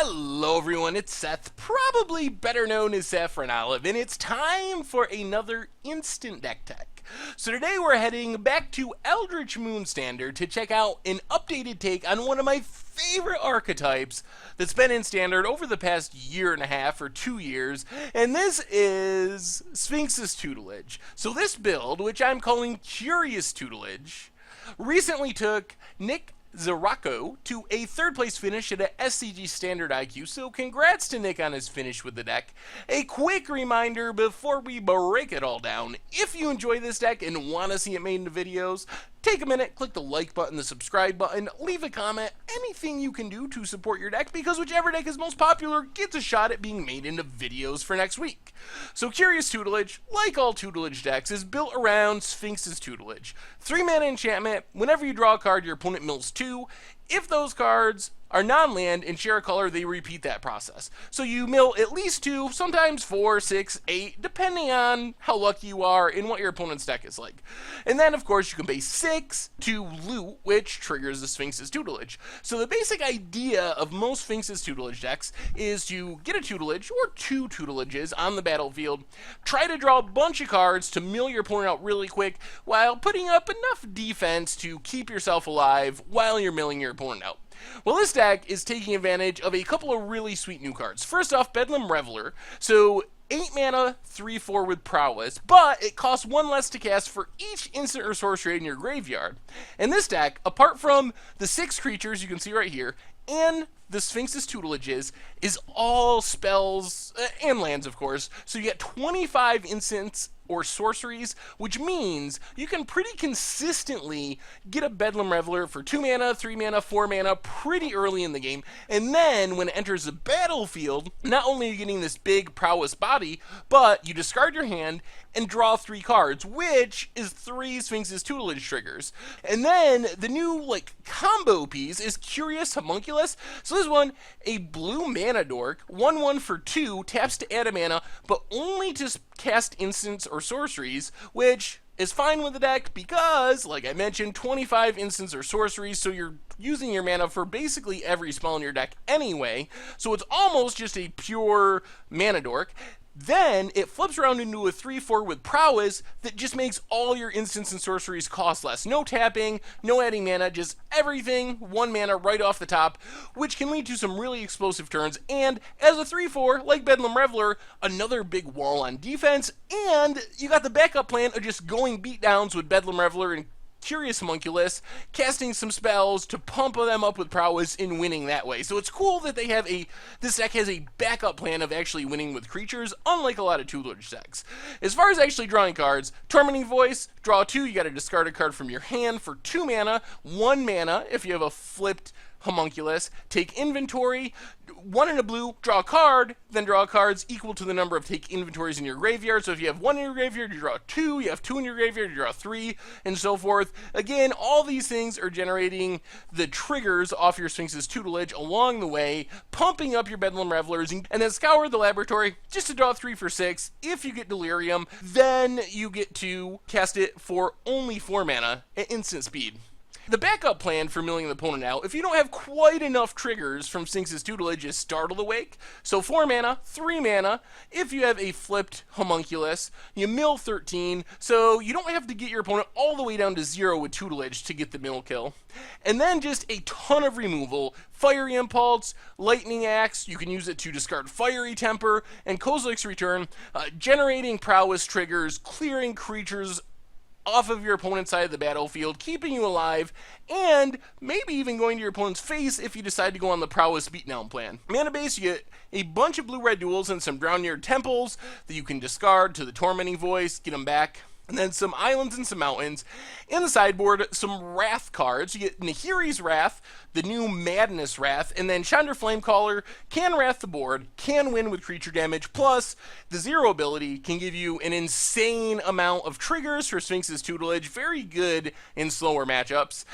Hello everyone, it's Seth, probably better known as Saffron Olive, and it's time for another Instant Deck Tech. So today we're heading back to Eldritch Moon Standard to check out an updated take on one of my favorite archetypes that's been in Standard over the past year and a half or 2 years, and this is Sphinx's Tutelage. So this build, which I'm calling Curious Tutelage, recently took Nick Zaracco to a third place finish at a SCG Standard IQ, so congrats to Nick on his finish with the deck. A quick reminder before we break it all down, if you enjoy this deck and want to see it made into videos, take a minute, click the like button, the subscribe button, leave a comment, anything you can do to support your deck, because whichever deck is most popular gets a shot at being made into videos for next week. So Curious Tutelage, like all Tutelage decks, is built around Sphinx's Tutelage. 3-mana enchantment, whenever you draw a card, your opponent mills 2. If those cards are non-land and share a color, they repeat that process. So you mill at least 2, sometimes 4, 6, 8, depending on how lucky you are and what your opponent's deck is like. And then, of course, you can pay 6 to loot, which triggers the Sphinx's Tutelage. So the basic idea of most Sphinx's Tutelage decks is to get a tutelage, or 2 tutelages, on the battlefield, try to draw a bunch of cards to mill your opponent out really quick, while putting up enough defense to keep yourself alive while you're milling your opponent out. Well, this deck is taking advantage of a couple of really sweet new cards. First off, Bedlam Reveler. So 8 mana, 3/4 with prowess, but it costs 1 less to cast for each instant or sorcery in your graveyard. And this deck, apart from the 6 creatures you can see right here, and the Sphinx's Tutelages, is all spells, and lands of course, so you get 25 instants or sorceries, which means you can pretty consistently get a Bedlam Reveler for 2 mana, 3 mana, 4 mana pretty early in the game, and then when it enters the battlefield, not only are you getting this big prowess body, but you discard your hand and draw 3 cards, which is 3 Sphinx's Tutelage triggers. And then the new combo piece is Curious Homunculus. So this one, a blue mana dork, 1/1 for 2, taps to add a mana, but only to cast instants or sorceries, which is fine with the deck because, like I mentioned, 25 instants or sorceries, so you're using your mana for basically every spell in your deck anyway, so it's almost just a pure mana dork. Then it flips around into a 3/4 with prowess that just makes all your instants and sorceries cost less. No tapping, no adding mana, just everything 1 mana right off the top, which can lead to some really explosive turns. And as a 3/4, like Bedlam Reveler, another big wall on defense, and you got the backup plan of just going beatdowns with Bedlam Reveler and Curious Homunculus, casting some spells to pump them up with prowess and winning that way. So it's cool that they have this deck has a backup plan of actually winning with creatures, unlike a lot of tutelage decks. As far as actually drawing cards, Tormenting Voice, draw 2, you gotta discard a card from your hand for 2 mana, 1 mana if you have a flipped Homunculus, take inventory, 1 in a blue, draw a card, then draw cards equal to the number of take inventories in your graveyard. So if you have 1 in your graveyard, you draw 2, you have 2 in your graveyard, you draw 3, and so forth. Again, all these things are generating the triggers off your Sphinx's Tutelage along the way, pumping up your Bedlam Revelers, and then scour the laboratory just to draw 3 for 6. If you get Delirium, then you get to cast it for only 4 mana at instant speed. The backup plan for milling the opponent out, if you don't have quite enough triggers from Sphinx's Tutelage, is Startled Awake. So 4 mana, 3 mana. If you have a flipped Homunculus, you mill 13, so you don't have to get your opponent all the way down to 0 with Tutelage to get the mill kill. And then just a ton of removal. Fiery Impulse, Lightning Axe, you can use it to discard Fiery Temper, and Kozilek's Return, generating prowess triggers, clearing creatures off of your opponent's side of the battlefield, keeping you alive, and maybe even going to your opponent's face if you decide to go on the prowess beatdown plan. Mana base, you get a bunch of blue-red duels and some Drowned Temples that you can discard to the Tormenting Voice, get them back. And then some islands and some mountains. In the sideboard, some Wrath cards. You get Nahiri's Wrath, the new Madness Wrath, and then Chandra Flamecaller can wrath the board, can win with creature damage, plus the 0 ability can give you an insane amount of triggers for Sphinx's Tutelage. Very good in slower matchups.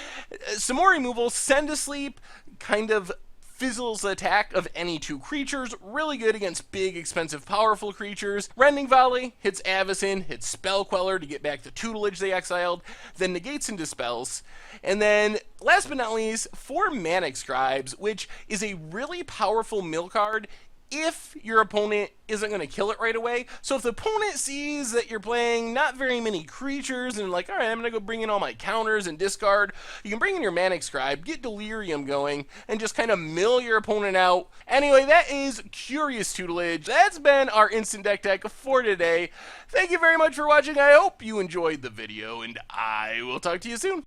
Some more removal, Send to Sleep, kind of fizzles the attack of any two creatures, really good against big, expensive, powerful creatures. Rending Volley hits Avacyn, hits Spell Queller to get back the tutelage they exiled, then negates and dispels. And then, last but not least, 4 Manic Scribes, which is a really powerful mill card if your opponent isn't going to kill it right away. So if the opponent sees that you're playing not very many creatures and like, all right, I'm going to go bring in all my counters and discard, you can bring in your Manic Scribe, get Delirium going, and just kind of mill your opponent out. Anyway, that is Curious Tutelage. That's been our instant deck tech for today. Thank you very much for watching. I hope you enjoyed the video, and I will talk to you soon.